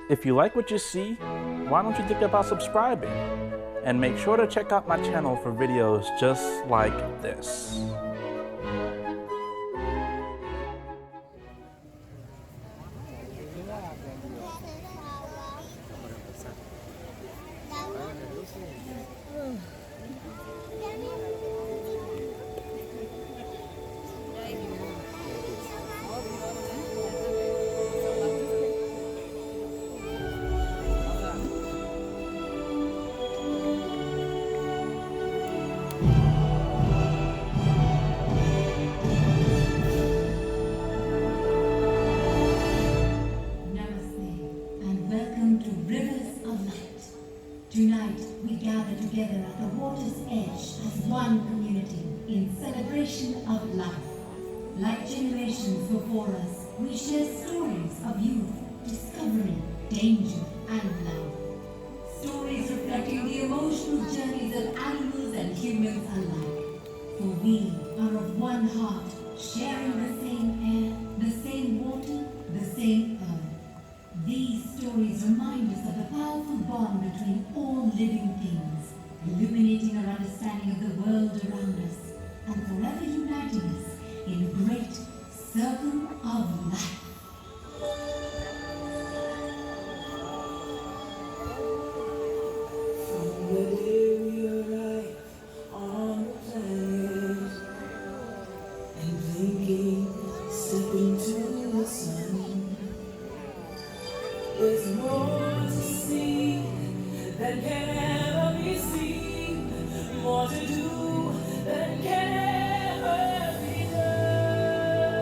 If you like what you see, why don't you think about subscribing? And make sure to check out my channel for videos just like this. Tonight, we gather together at the water's edge as one community in celebration of life. Like generations before us, we share stories of youth, discovery, danger, and love. Stories reflecting the emotional journeys of animals and humans alike. For we are of one heart, sharing the same air, the same water, the same earth. These stories remind us of the powerful bond between all living things, illuminating our understanding of the world around us, and forever uniting us in a great circle of life. From the day we arrive on the planet and blinking, step into the sun. There's more to see than can ever be seen, more to do than can ever be done.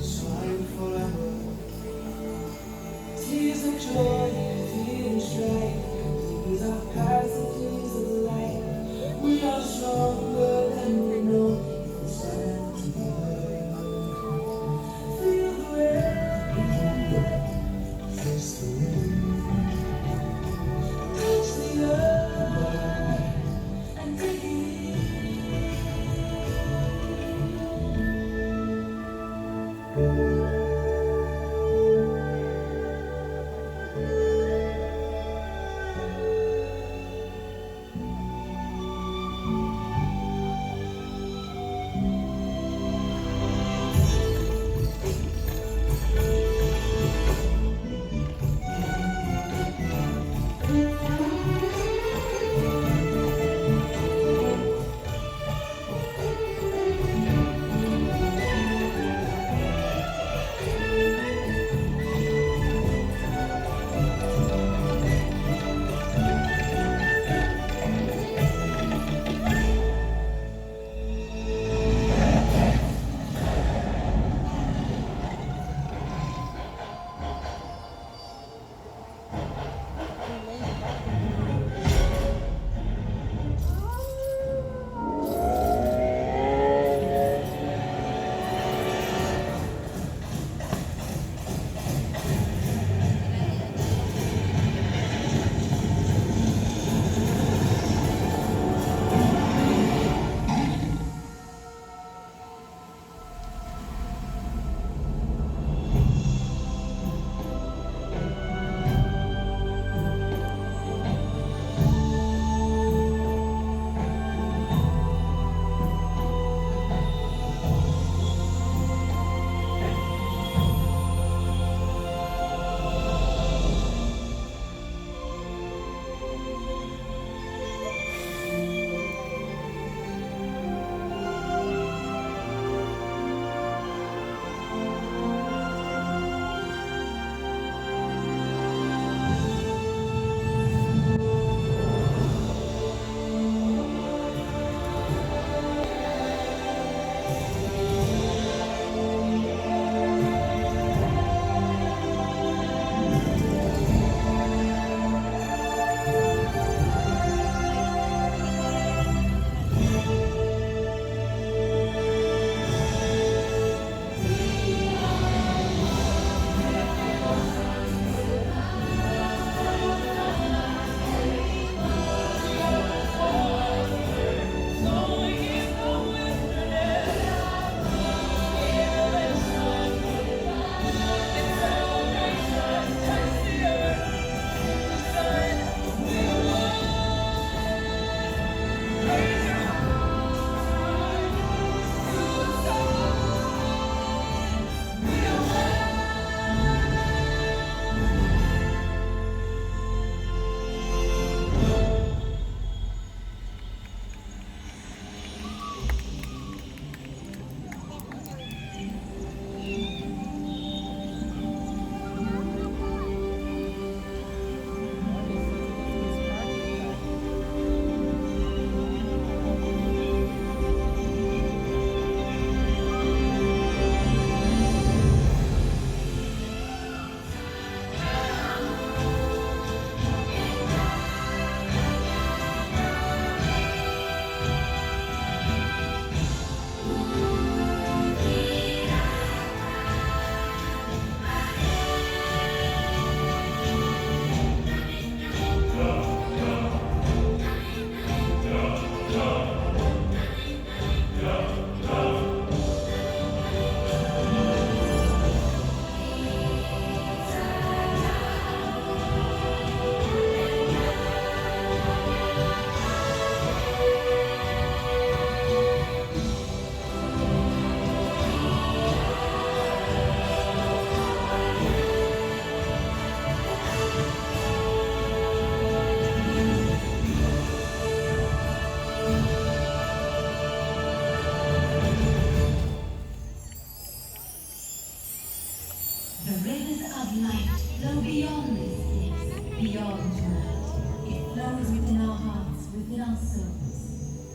shine forever. Tears of joy, feeling strife. These are passages of life. We are stronger than we know if we stand together. Feel the rain, face the wind, touch the earth and breathe.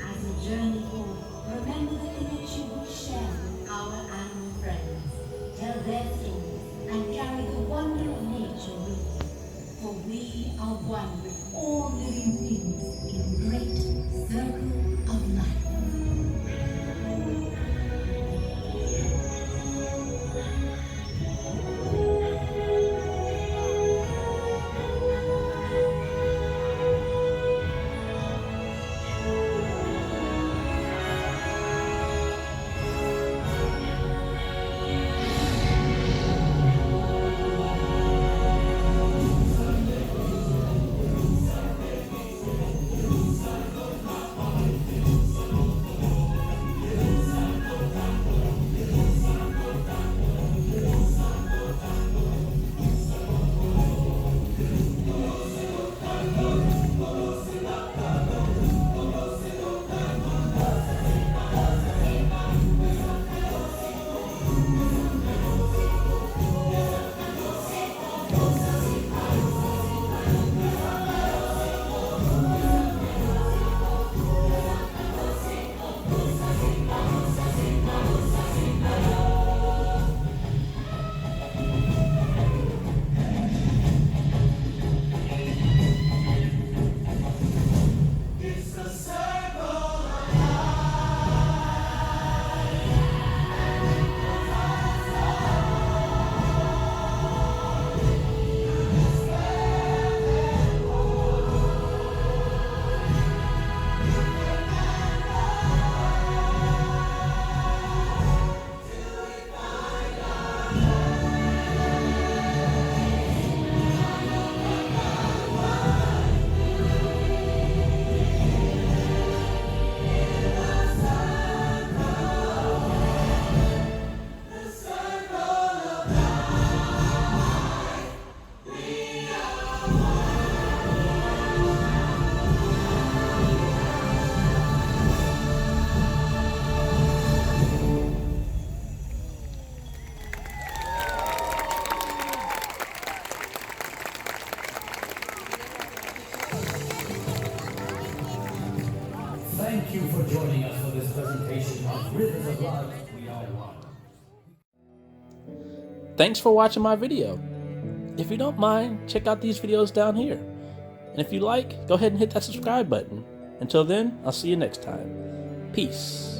As we journey forth, remember the connection we share with our animal friends, tell their stories, and carry the wonder of nature with them. For we are one with all living things in the great circle of life. Thank you for joining us for this presentation of Rivers of Light, We Are One. Thanks for watching my video. If you don't mind, check out these videos down here. And if you like, go ahead and hit that subscribe button. Until then, I'll see you next time. Peace.